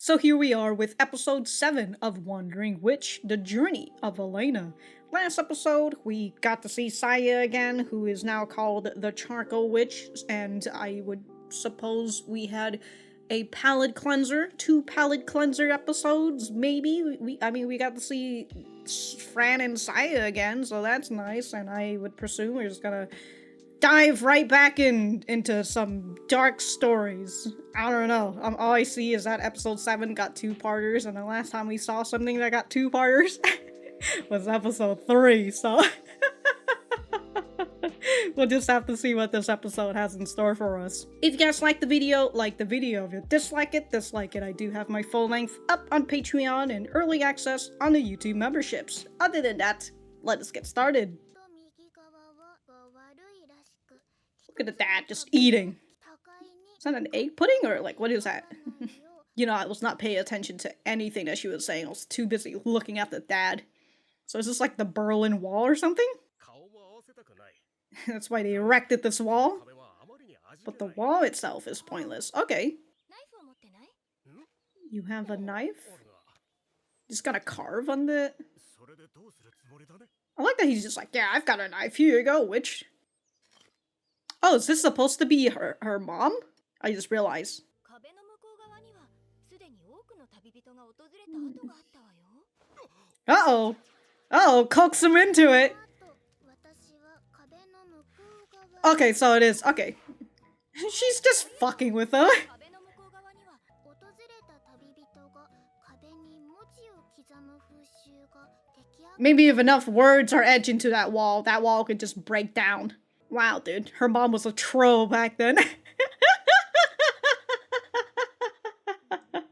So here we are with episode 7 of Wandering Witch, The Journey of Elaina. Last episode, we got to see Saya again, who is now called the Charcoal Witch, and I would suppose we had a palate cleanser, 2 palate cleanser episodes, maybe? We got to see Fran and Saya again, so that's nice, and I would presume we're just gonna dive right back into some dark stories. I don't know. All I see is that episode 7 got 2-parters, and the last time we saw something that got 2-parters was episode 3, so we'll just have to see what this episode has in store for us. If you guys like the video, like the video. If you dislike it, dislike it. I do have my full length up on Patreon and early access on the YouTube memberships. Other than that, let us get started. Look at the dad just eating. Is that an egg pudding or like what is that? You know, I was not paying attention to anything that she was saying. I was too busy looking at the dad. So is this like the Berlin Wall or something? That's why they erected this wall. But the wall itself is pointless. Okay. You have a knife? Just gotta carve on the... I like that he's just like, yeah, I've got a knife. Here you go, witch. Oh, is this supposed to be her mom? I just realized. Uh-oh. Uh-oh, coax him into it. Okay, so it is. Okay. She's just fucking with her. Maybe if enough words are etched into that wall could just break down. Wow, dude. Her mom was a troll back then.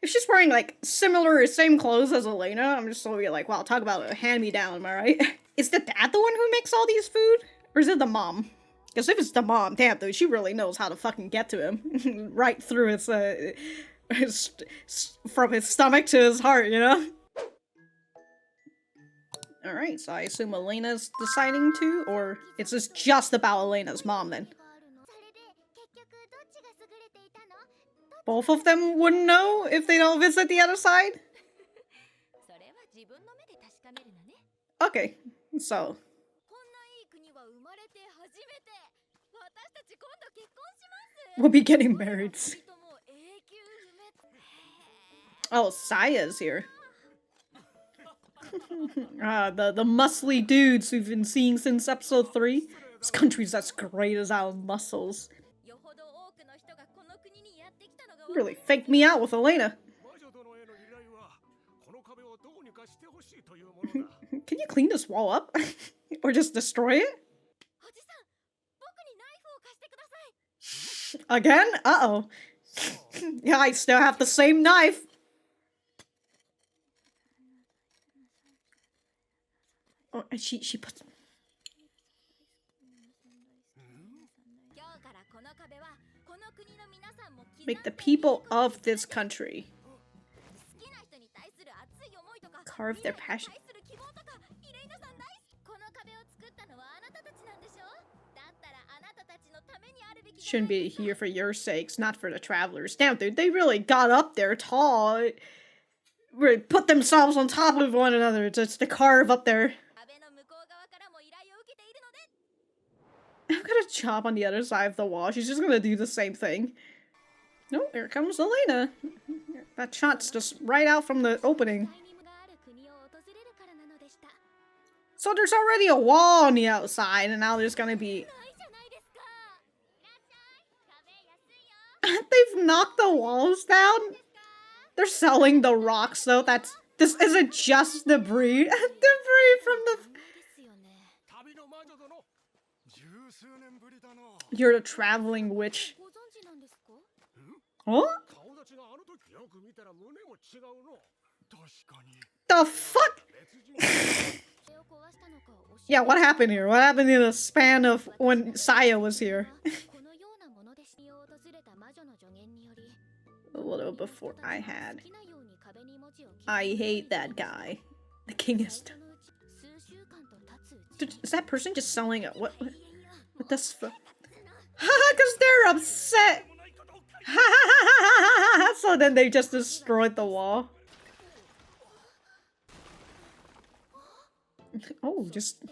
If she's wearing, like, similar or same clothes as Elaina, I'm just so like, wow, talk about a hand-me-down, am I right? Is the dad the one who makes all these food? Or is it the mom? Because if it's the mom, damn, dude, she really knows how to fucking get to him. Right through from his stomach to his heart, you know? Alright, so I assume Elena's deciding to, or is this just about Elena's mom then? Both of them wouldn't know if they don't visit the other side? Okay, so... we'll be getting married. Oh, Saya's here. The muscly dudes we've been seeing since episode 3. This country's as great as our muscles. Really faked me out with Elaina. Can you clean this wall up? Or just destroy it? Again? Uh-oh. Yeah, I still have the same knife. Oh, and she puts... Make the people of this country carve their passion. Shouldn't be here for your sakes, not for the travelers. Damn, dude, they really got up there tall. Put themselves on top of one another just to carve up there. I've got a job on the other side of the wall. She's just gonna do the same thing. Oh, here comes Elaina. That shot's just right out from the opening. So there's already a wall on the outside, and now there's gonna be... They've knocked the walls down? They're selling the rocks, though. This isn't just debris. Debris from the... You're the traveling witch. Huh? The fuck? Yeah, what happened here? What happened in the span of when Saya was here? A little before I had. I hate that guy. The king is... Is that person just selling a... What this for? Haha, because they're upset! So then they just destroyed the wall. Oh, just...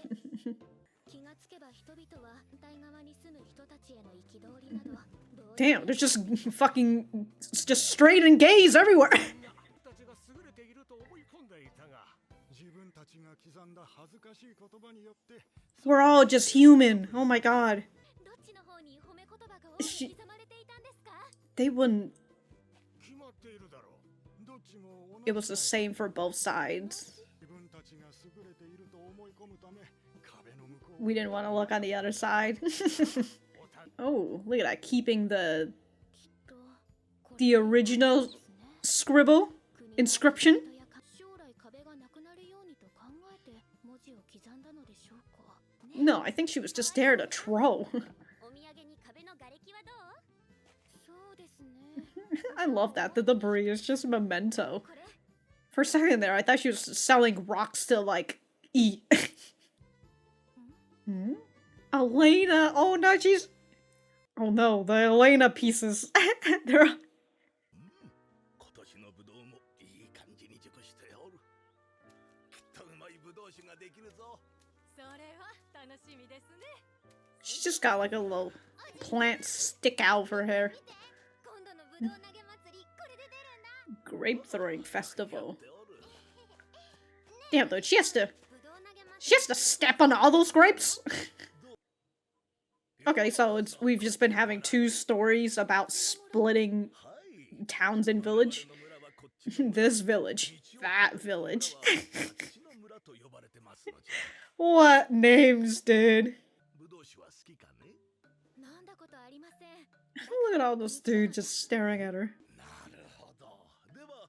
Damn, there's just fucking... just straight and gays everywhere! We're all just human. Oh my god. They wouldn't... It was the same for both sides. We didn't want to look on the other side. Oh, look at that. Keeping the original inscription. No, I think she was just there to troll. I love that. The debris is just a memento. For a second there, I thought she was selling rocks to, like, eat. Hmm? Elaina! Oh no, she's... Oh no, the Elaina pieces. They're... She's just got like a little plant stick out of her hair. Grape throwing festival. Damn, dude, she has to step on all those grapes? Okay, so we've just been having two stories about splitting towns and village. This village. That village. What names, dude? Look at all those dudes just staring at her.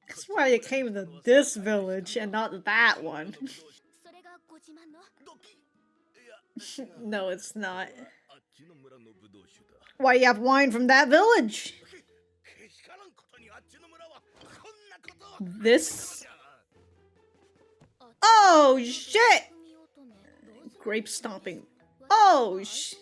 That's why it came to this village and not that one. No, it's not. Why you have wine from that village? This? Oh, shit! Grape stomping. Oh, shit.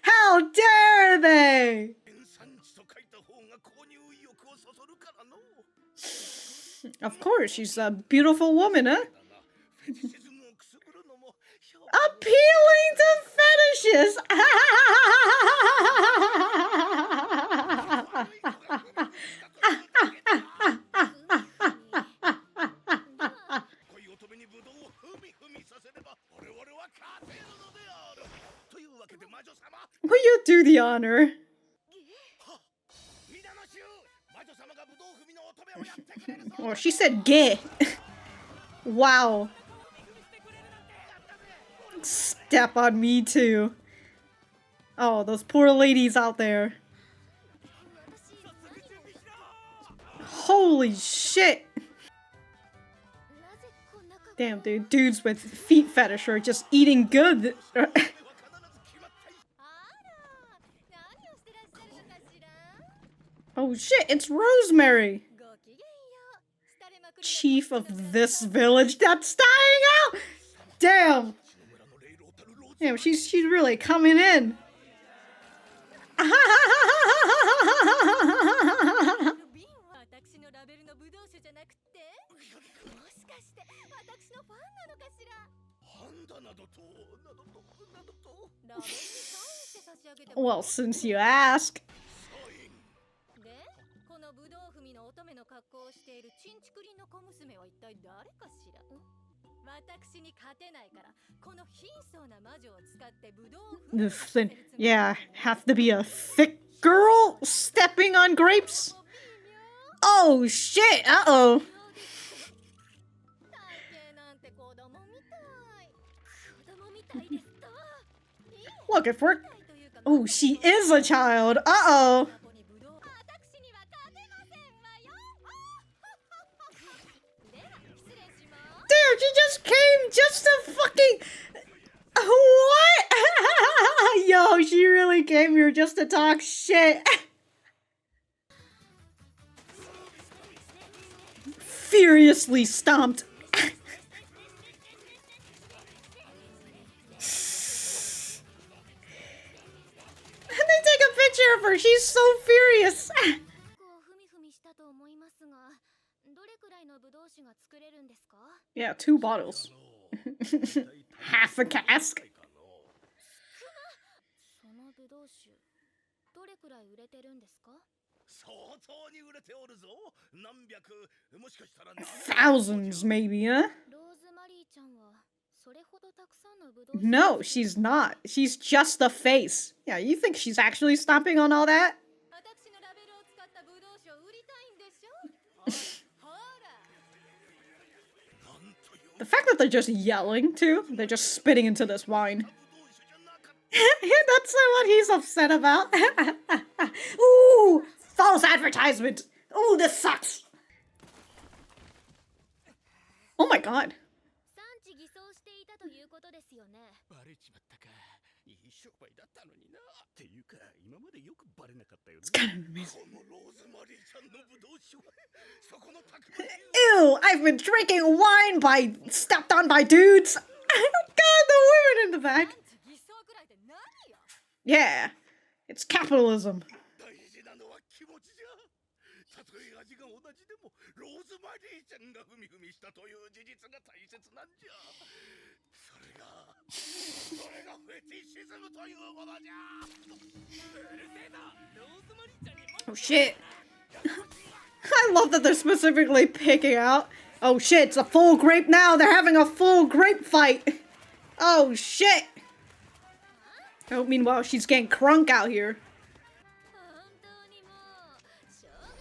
How dare they! Of course, she's a beautiful woman, huh? Appealing to fetishes! Will you do the honor? Oh, she said gay. Wow. Step on me too. Oh, those poor ladies out there. Holy shit. Damn, dude. Dudes with feet fetish are just eating good. Oh shit, it's Rosemary! Chief of this village that's dying out! Damn! Damn, she's really coming in. Well, since you ask. Yeah, have to be a thick girl stepping on grapes? Oh shit, uh-oh. Look, if we're... Oh, she is a child, uh-oh. Dude, she just came just to fucking... What? Yo, she really came here just to talk shit. Furiously stomped she's so furious. Yeah, 2 bottles. Half a cask. Thousands, maybe, huh? No, she's not. She's just the face. Yeah, you think she's actually stopping on all that? The fact that they're just yelling, too. They're just spitting into this wine. That's what he's upset about. Ooh! False advertisement! Ooh, this sucks! Oh my god. It's kind of amazing. Ew, I've been drinking wine stepped on by dudes. God, the women in the back. Yeah, it's capitalism. Oh shit. I love that they're specifically picking out. Oh shit, it's a full grape now. They're having a full grape fight. Oh shit. Oh, meanwhile, she's getting crunk out here.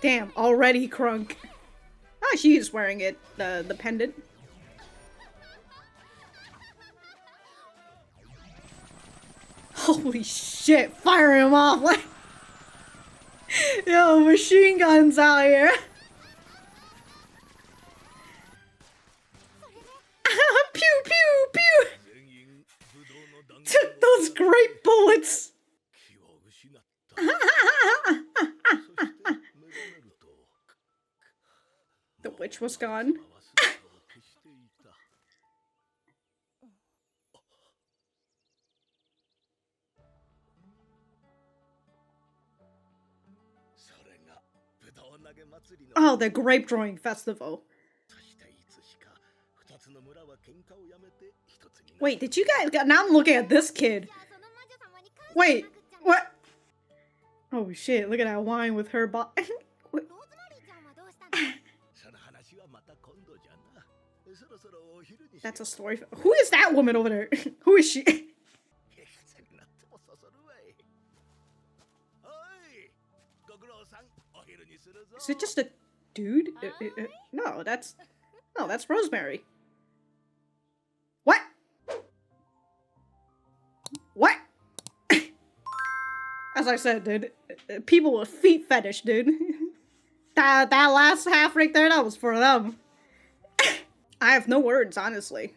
Damn, already crunk. Oh, she is wearing it, the pendant. Holy shit, fire him off like... Yo, machine guns out here. Pew, pew, pew. Took those great bullets. The witch was gone. Oh, the grape drawing festival. Wait, did you guys... Now I'm looking at this kid. Wait, what? Oh shit, look at that wine with her That's a story. Who is that woman over there? Who is she? Is it just a dude? No, that's Rosemary. What? What? As I said, dude, people with feet fetish, dude. that last half right there, that was for them. I have no words, honestly.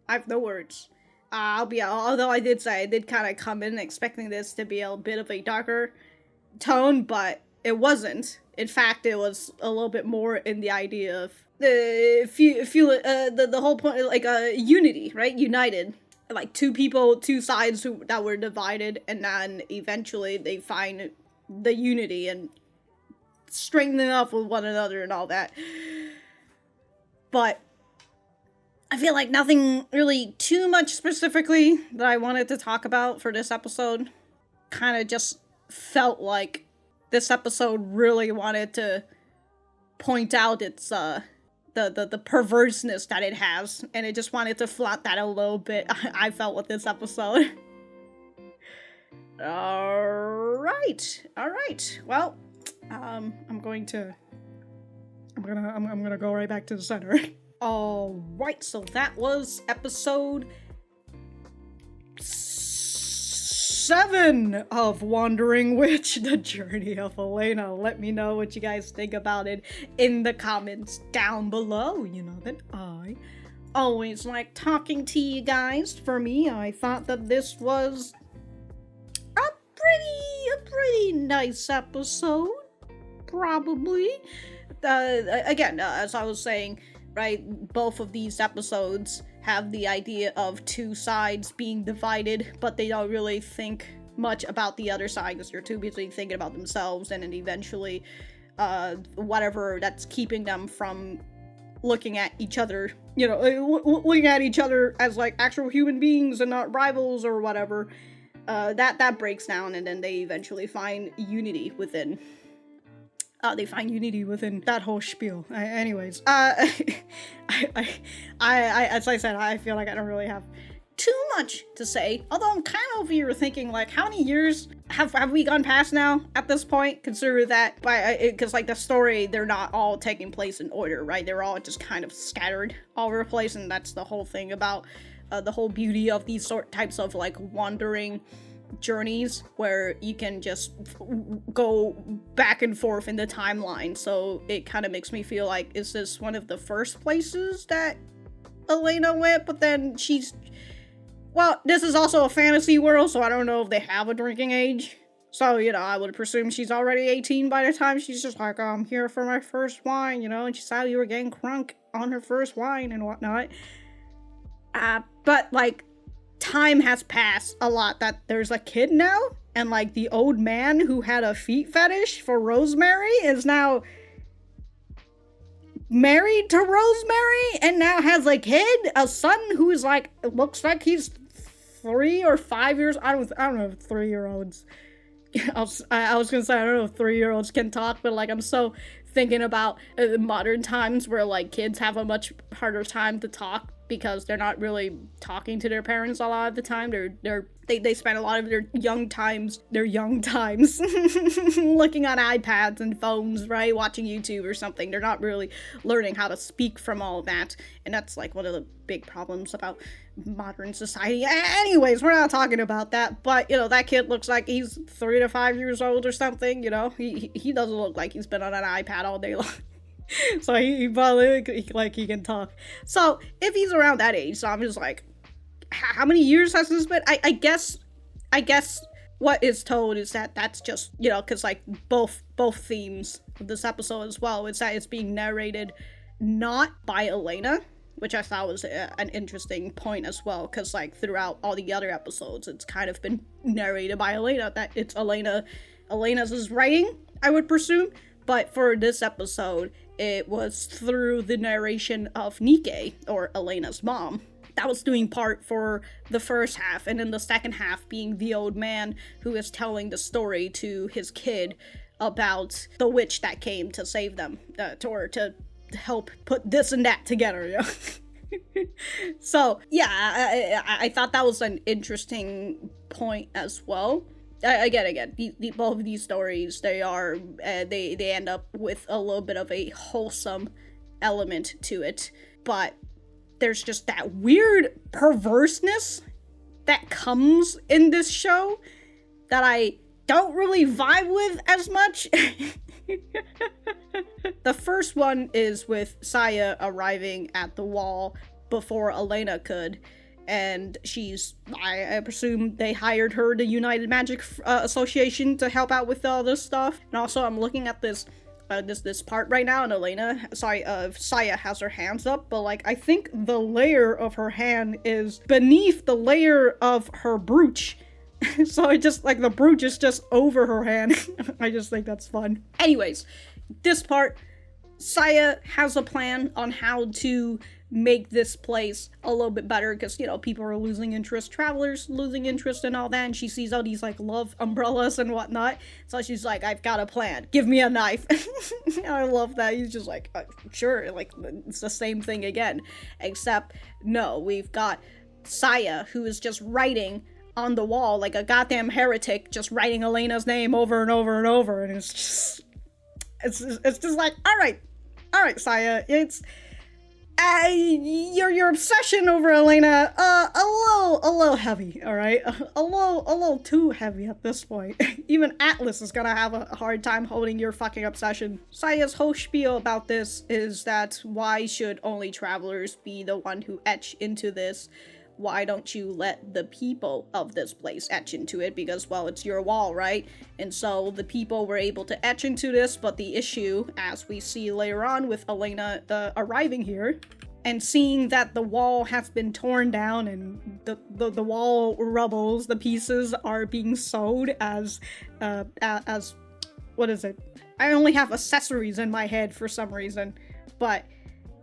I have no words. Although I did say I did kind of come in expecting this to be a bit of a darker tone, but it wasn't. In fact, it was a little bit more in the idea of the whole point, like unity, right? United, like two sides that were divided, and then eventually they find the unity and strengthening up with one another and all that. But I feel like nothing really too much specifically that I wanted to talk about for this episode. Kind of just felt like this episode really wanted to point out its the perverseness that it has, and it just wanted to flaunt that a little bit. I felt with this episode. All right. Well, I'm gonna go right back to the center. All right, so that was episode 7 of Wandering Witch, The Journey of Elaina. Let me know what you guys think about it in the comments down below. You know that I always like talking to you guys. For me, I thought that this was a pretty nice episode, probably. Again, as I was saying, right, both of these episodes have the idea of two sides being divided, but they don't really think much about the other side because they're too busy thinking about themselves, and then eventually whatever that's keeping them from looking at each other, looking at each other as like actual human beings and not rivals or whatever, that breaks down, and then they eventually find unity within. They find unity within that whole spiel. Anyways, I, as I said, I feel like I don't really have too much to say. Although I'm kind of over here thinking, like, how many years have we gone past now at this point? Consider that, because like the story, they're not all taking place in order, right? They're all just kind of scattered all over the place, and that's the whole thing about the whole beauty of these types of like wandering journeys, where you can just go back and forth in the timeline. So it kind of makes me feel like, is this one of the first places that Elaina went? But then this is also a fantasy world, so I don't know if they have a drinking age. So, I would presume she's already 18 by the time she's just like, I'm here for my first wine, and she saw you were getting crunk on her first wine and whatnot. But, like, time has passed a lot that there's a kid now, and, like, the old man who had a feet fetish for Rosemary is now married to Rosemary and now has a kid, a son who's like, it looks like he's 3 or 5 years. I don't know if 3-year-olds. I was gonna say I don't know if 3-year-olds can talk, but like I'm so thinking about modern times where like kids have a much harder time to talk because they're not really talking to their parents a lot of the time. They spend a lot of their young times looking on iPads and phones, right? Watching YouTube or something. They're not really learning how to speak from all that. And that's like one of the big problems about modern society. Anyways, we're not talking about that. But, that kid looks like he's 3 to 5 years old or something, He doesn't look like he's been on an iPad all day long. So he probably, like, he can talk. So, if he's around that age, so I'm just like, how many years has this been? I guess what is told is that that's just, because, like, both themes of this episode as well, is that it's being narrated not by Elaina, which I thought was an interesting point as well, because, like, throughout all the other episodes, it's kind of been narrated by Elaina, that it's Elena's writing, I would presume, but for this episode, it was through the narration of Nikke, or Elena's mom. That was doing part for the first half, and then the second half being the old man who is telling the story to his kid about the witch that came to save them, to help put this and that together, So, yeah, I thought that was an interesting point as well. Again, both of these stories, they end up with a little bit of a wholesome element to it, but there's just that weird perverseness that comes in this show that I don't really vibe with as much. The first one is with Saya arriving at the wall before Elaina could, and I presume they hired her, the United Magic Association, to help out with all this stuff. And also, I'm looking at this part right now, and Saya has her hands up, but like I think the layer of her hand is beneath the layer of her brooch. So it just like the brooch is just over her hand. I just think that's fun. Anyways, this part, Saya has a plan on how to make this place a little bit better, because people are losing interest, travelers losing interest and all that, and she sees all these like love umbrellas and whatnot, so she's like, I've got a plan, give me a knife. I love that. He's just like, sure, like it's the same thing again, except no, we've got Saya who is just writing on the wall like a goddamn heretic, just writing Elaina's name over and over and over, and it's just like, all right, Saya, it's your obsession over Elaina, a little heavy, all right? A little too heavy at this point. Even Atlas is gonna have a hard time holding your fucking obsession. Saya's whole spiel about this is that why should only travelers be the one who etch into this? Why don't you let the people of this place etch into it? Because, well, it's your wall, right? And so the people were able to etch into this, but the issue, as we see later on with Elaina arriving here, and seeing that the wall has been torn down and the wall rubbles, the pieces are being sold as what is it? I only have accessories in my head for some reason, but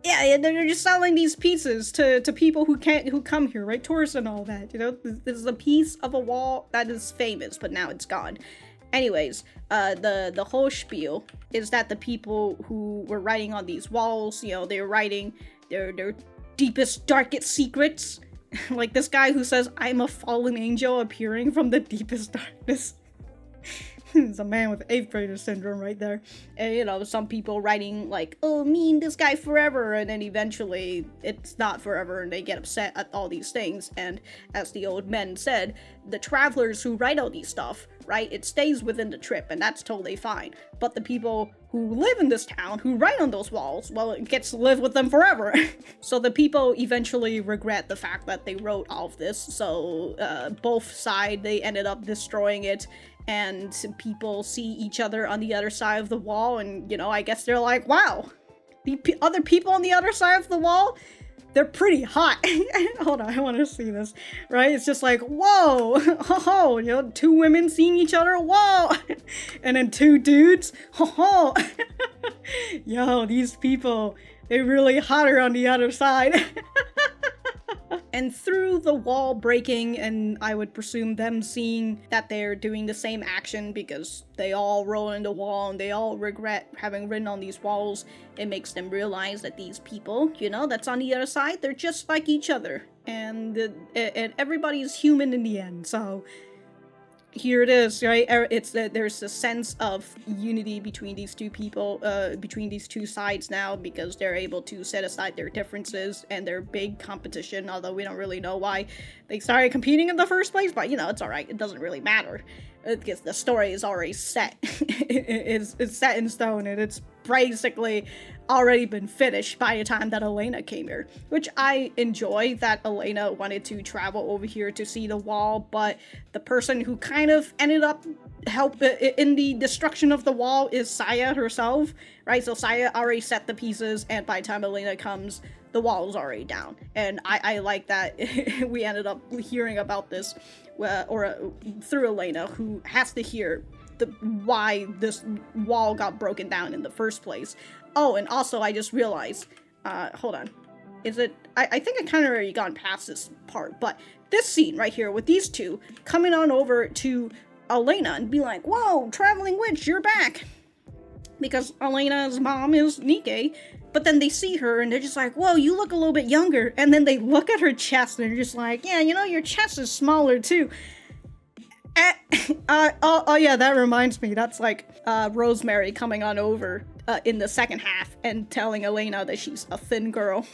yeah, they're just selling these pieces to people who come here, right? Tourists and all that, you know? This is a piece of a wall that is famous, but now it's gone. Anyways, the whole spiel is that the people who were writing on these walls, you know, they're writing their deepest, darkest secrets. Like this guy who says, "I'm a fallen angel appearing from the deepest darkness." It's a man with 8th grader syndrome right there. And, you know, some people writing like, "Oh, me and this guy forever," and then eventually it's not forever and they get upset at all these things. And as the old men said, the travelers who write all these stuff, right, it stays within the trip and that's totally fine. But the people who live in this town, who write on those walls, well, it gets to live with them forever. So the people eventually regret the fact that they wrote all of this. So both sides, they ended up destroying it. And people see each other on the other side of the wall, and, you know, I guess they're like, wow, the other people on the other side of the wall, they're pretty hot. Hold on, I want to see this, right? It's just like, whoa, ho, you know, 2 women seeing each other, whoa, and then 2 dudes, ho. Yo, these people, they're really hotter on the other side. And through the wall breaking, and I would presume them seeing that they're doing the same action because they all roll in the wall and they all regret having written on these walls, it makes them realize that these people, you know, that's on the other side, they're just like each other. And everybody's human in the end, so here it is, right? It's there's a sense of unity between these 2 people, between these 2 sides now, because they're able to set aside their differences and their big competition, although we don't really know why they started competing in the first place, but, you know, it's alright, it doesn't really matter, because the story is already set. It's set in stone, and it's basically already been finished by the time that Elaina came here, which I enjoy that Elaina wanted to travel over here to see the wall, but the person who kind of ended up in the destruction of the wall is Saya herself, right? So Saya already set the pieces, and by the time Elaina comes, the wall is already down. And I like that we ended up hearing about this, through Elaina, who has to hear why this wall got broken down in the first place. Oh, and also I just realized, hold on, is it, I think I kind of already gone past this part, but this scene right here with these 2 coming on over to Elaina and be like, "Whoa, traveling witch, you're back," because Elena's mom is Nikke, but then they see her and they're just like, "Whoa, you look a little bit younger," and then they look at her chest and they're just like, "Yeah, you know, your chest is smaller too." Oh yeah, that reminds me, that's like Rosemary coming on over in the second half and telling Elaina that she's a thin girl.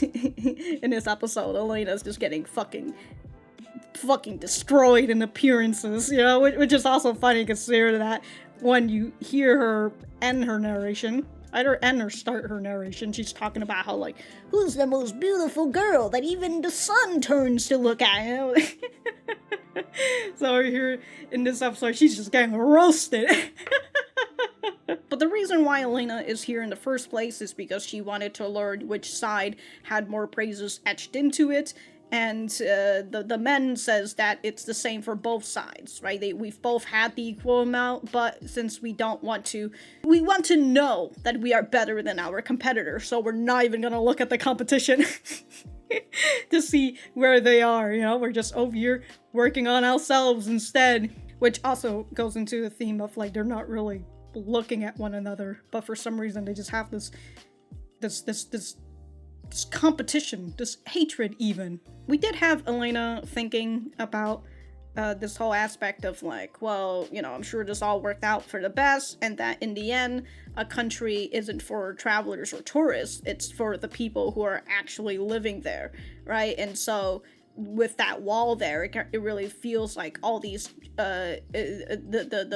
In this episode, Elena's just getting fucking destroyed in appearances, you know, which is also funny considering that when you hear her end her narration, either end or start her narration, she's talking about how, like, who's the most beautiful girl that even the sun turns to look at, you know? So here in this episode, she's just getting roasted. But the reason why Elaina is here in the first place is because she wanted to learn which side had more praises etched into it, and the men says that it's the same for both sides, right? We've both had the equal amount, but since we want to know that we are better than our competitor, so we're not even gonna look at the competition to see where they are, you know? We're just over here working on ourselves instead, which also goes into the theme of, like, they're not really looking at one another, but for some reason they just have this competition, this hatred even. We did have Elaina thinking about this whole aspect of, like, well, you know, I'm sure this all worked out for the best, and that in the end, a country isn't for travelers or tourists, it's for the people who are actually living there, right? And so with that wall there, it really feels like all these the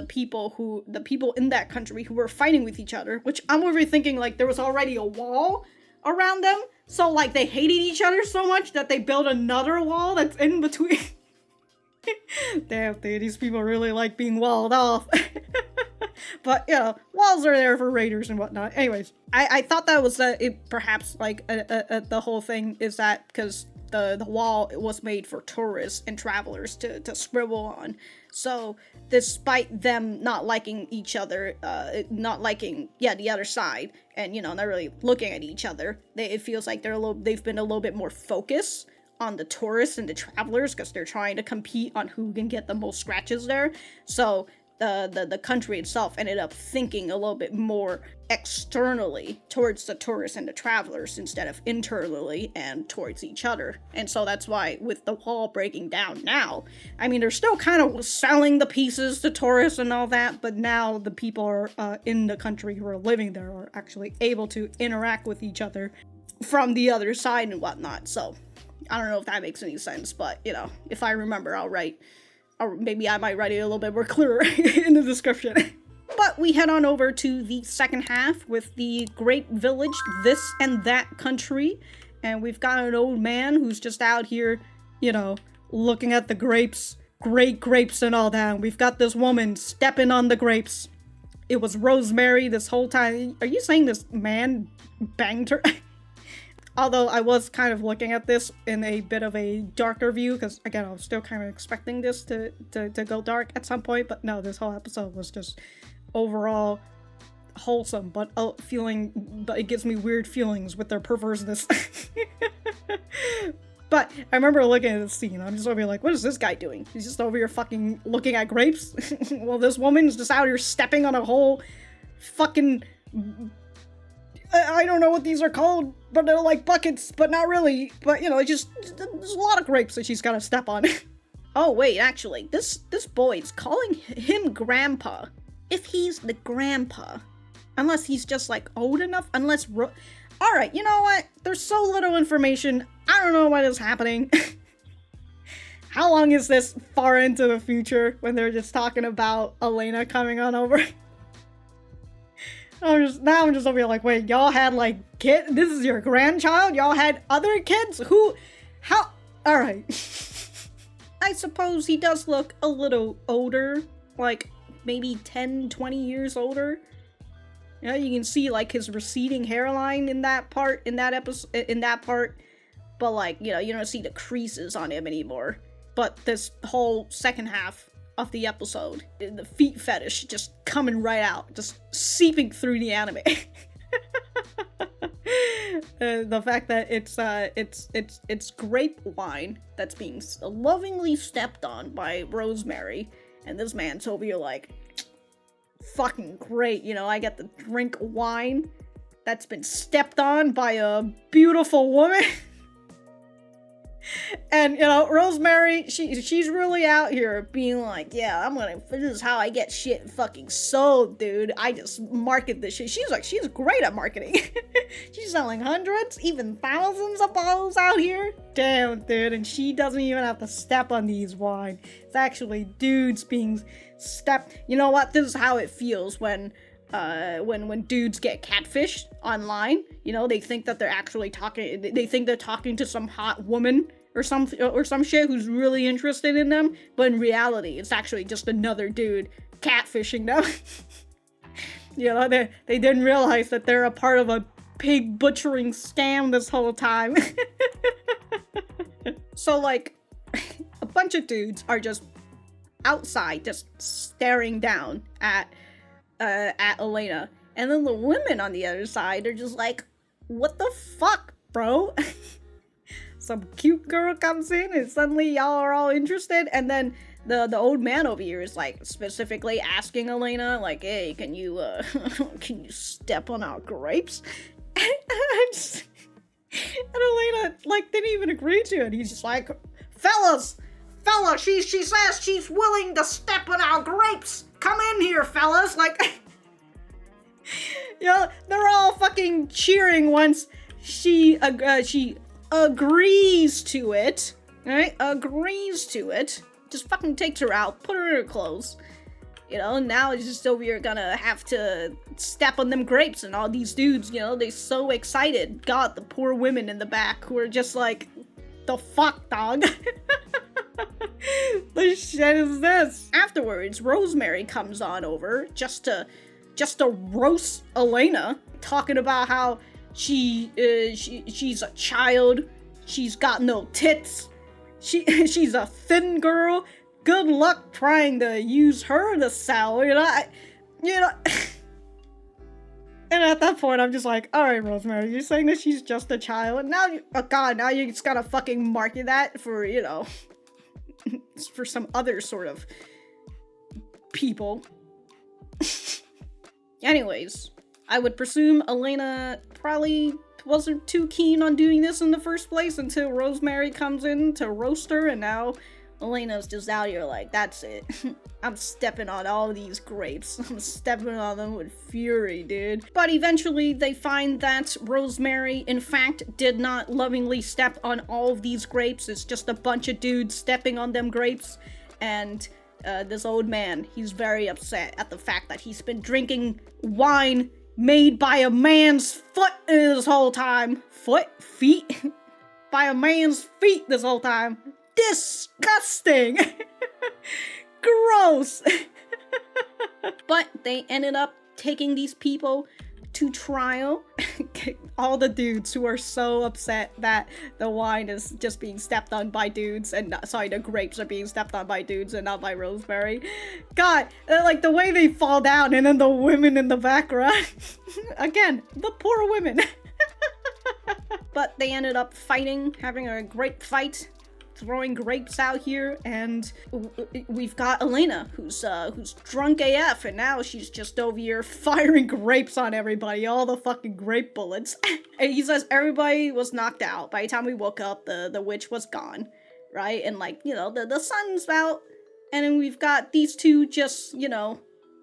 people in that country who were fighting with each other, which I'm over thinking, like, there was already a wall around them, so, like, they hated each other so much that they built another wall that's in between. Damn, dude, these people really like being walled off. But, you know, walls are there for raiders and whatnot. Anyways, I thought that was perhaps, like, the whole thing is that because the wall was made for tourists and travelers to scribble on. So, despite them not liking each other, not liking, the other side, and, you know, not really looking at each other, it feels like they've been a little bit more focused on the tourists and the travelers because they're trying to compete on who can get the most scratches there. So the country itself ended up thinking a little bit more externally towards the tourists and the travelers instead of internally and towards each other. And so that's why with the wall breaking down now, I mean, they're still kind of selling the pieces to tourists and all that, but now the people are in the country who are living there are actually able to interact with each other from the other side and whatnot. So I don't know if that makes any sense, but, you know, if I remember, I'll write, or maybe I might write it a little bit more clearer in the description. But we head on over to the second half with the Great Village, This and That Country, and we've got an old man who's just out here, you know, looking at the grapes, great grapes and all that, and we've got this woman stepping on the grapes. It was Rosemary this whole time. Are you saying this man banged her? Although I was kind of looking at this in a bit of a darker view, because again, I was still kind of expecting this to go dark at some point, but no, this whole episode was just overall wholesome, but but it gives me weird feelings with their perverseness. But I remember looking at the scene, I'm just over here like, what is this guy doing? He's just over here fucking looking at grapes? Well, this woman's just out here stepping on a whole fucking... I don't know what these are called, but they're like buckets, but not really. But, you know, there's a lot of grapes that she's gotta step on. Oh, wait, actually, this boy's calling him grandpa. If he's the grandpa. Unless he's just, like, old enough, Alright, you know what? There's so little information. I don't know what is happening. How long is this far into the future when they're just talking about Elaina coming on over? I'm just over here like, wait, y'all had like kids? This is your grandchild? Y'all had other kids? How? Alright. I suppose he does look a little older, like maybe 10, 20 years older. You know, you can see like his receding hairline in that part, but like, you know, you don't see the creases on him anymore. But this whole second half of the episode, the feet fetish just coming right out, just seeping through the anime. The fact that it's grape wine that's being lovingly stepped on by Rosemary, and this man's over here like, fucking great, you know, I get to drink wine that's been stepped on by a beautiful woman. And, you know, Rosemary, she's really out here being like, yeah, this is how I get shit fucking sold, dude. I just market this shit. She's great at marketing. She's selling hundreds, even thousands of bottles out here. Damn, dude, and she doesn't even have to step on these wine. It's actually dudes being stepped. You know what? This is how it feels when dudes get catfished online. You know, they think that they're actually talking, they think they're talking to some hot woman or some shit who's really interested in them, but in reality, it's actually just another dude catfishing them. You know, they didn't realize that they're a part of a pig butchering scam this whole time. So, like, a bunch of dudes are just outside, just staring down at Elaina, and then the women on the other side are just like, what the fuck, bro? Some cute girl comes in and suddenly y'all are all interested, and then the old man over here is like specifically asking Elaina like, hey, can you step on our grapes? And Elaina like didn't even agree to it. He's just like, fella, she says she's willing to step on our grapes. Come in here, fellas. Like, you know, they're all fucking cheering once she agrees to it. Right? Agrees to it. Just fucking takes her out, put her in her clothes. You know, now it's just over here gonna have to step on them grapes, and all these dudes, you know, they're so excited. God, the poor women in the back who are just like, the fuck, dog? They're shit is this? Afterwards, Rosemary comes on over just to roast Elaina, talking about how she's a child, she's got no tits, she's a thin girl. Good luck trying to use her to sell, you know. And at that point, I'm just like, all right, Rosemary, you're saying that she's just a child, and now, now you just gotta fucking market that for, you know, for some other sort of people. Anyways, I would presume Elaina probably wasn't too keen on doing this in the first place until Rosemary comes in to roast her, and now Elena's just out here like, that's it. I'm stepping on all these grapes. I'm stepping on them with fury, dude. But eventually they find that Rosemary, in fact, did not lovingly step on all of these grapes. It's just a bunch of dudes stepping on them grapes. And this old man, he's very upset at the fact that he's been drinking wine made by a man's foot this whole time. Feet? By a man's feet this whole time. Disgusting! Gross! But they ended up taking these people to trial. All the dudes who are so upset that the wine is just being stepped on by dudes, and the grapes are being stepped on by dudes and not by Rosemary. God, like the way they fall down, and then the women in the background. Again, the poor women. But they ended up fighting, having a great fight, throwing grapes out here, and we've got Elaina, who's drunk AF, and now she's just over here firing grapes on everybody, all the fucking grape bullets. And he says everybody was knocked out. By the time we woke up, the witch was gone, right? And like, you know, the sun's out, and then we've got these two just, you know,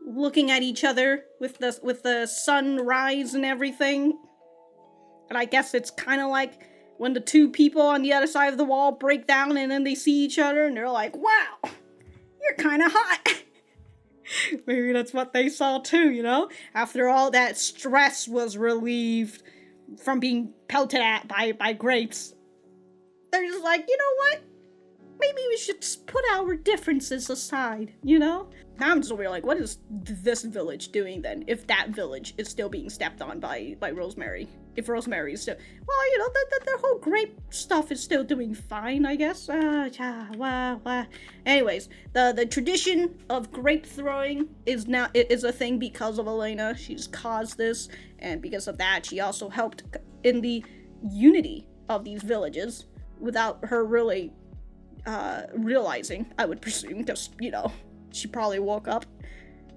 looking at each other with the sunrise and everything. And I guess it's kind of like when the two people on the other side of the wall break down and then they see each other and they're like, wow, you're kind of hot. Maybe that's what they saw too, you know? After all that stress was relieved from being pelted at by grapes. They're just like, you know what? Maybe we should just put our differences aside, you know? Now I'm just over here like, what is this village doing then? If that village is still being stepped on by Rosemary. If Rosemary is still... Well, you know, the whole grape stuff is still doing fine, I guess. Anyways, the tradition of grape throwing is a thing because of Elaina. She's caused this, and because of that, she also helped in the unity of these villages without her really realizing, I would presume, just, you know, she probably woke up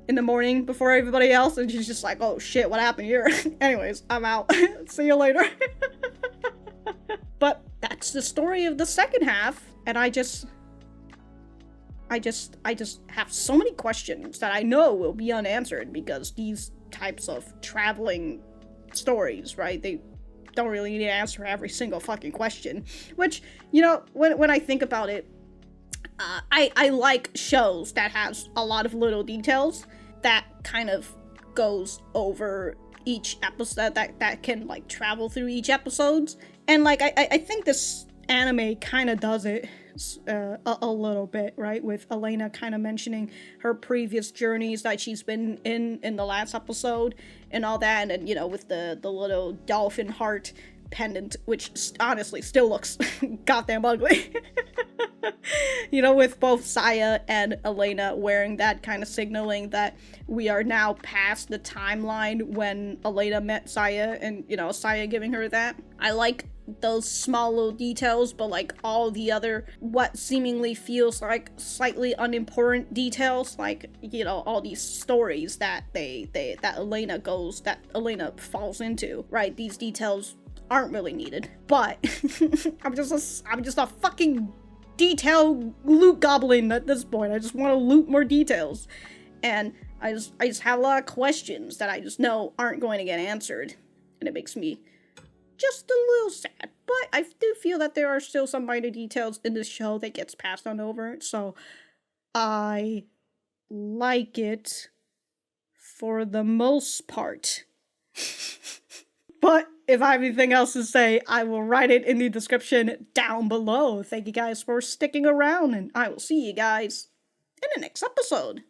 in the morning before everybody else, and she's just like, oh shit, what happened here? Anyways, I'm out. See you later. But that's the story of the second half, and I just have so many questions that I know will be unanswered because these types of traveling stories, right, they don't really need to answer every single fucking question. Which, you know, when I think about it, I like shows that has a lot of little details that kind of goes over each episode, that can like travel through each episodes. And like I think this anime kind of does it a little bit, right? With Elaina kind of mentioning her previous journeys that she's been in the last episode and all that, and you know, with the little dolphin heart pendant, which honestly still looks goddamn ugly. You know, with both Saya and Elaina wearing that, kind of signaling that we are now past the timeline when Elaina met Saya, and you know, Saya giving her that. I like those small little details, but like all the other what seemingly feels like slightly unimportant details, like, you know, all these stories that that Elaina falls into, right? These details aren't really needed, but I'm just a fucking detail loot goblin at this point. I just want to loot more details, and I just have a lot of questions that I just know aren't going to get answered, and it makes me just a little sad. But I do feel that there are still some minor details in this show that gets passed on over, so I like it for the most part. But if I have anything else to say, I will write it in the description down below. Thank you guys for sticking around, and I will see you guys in the next episode.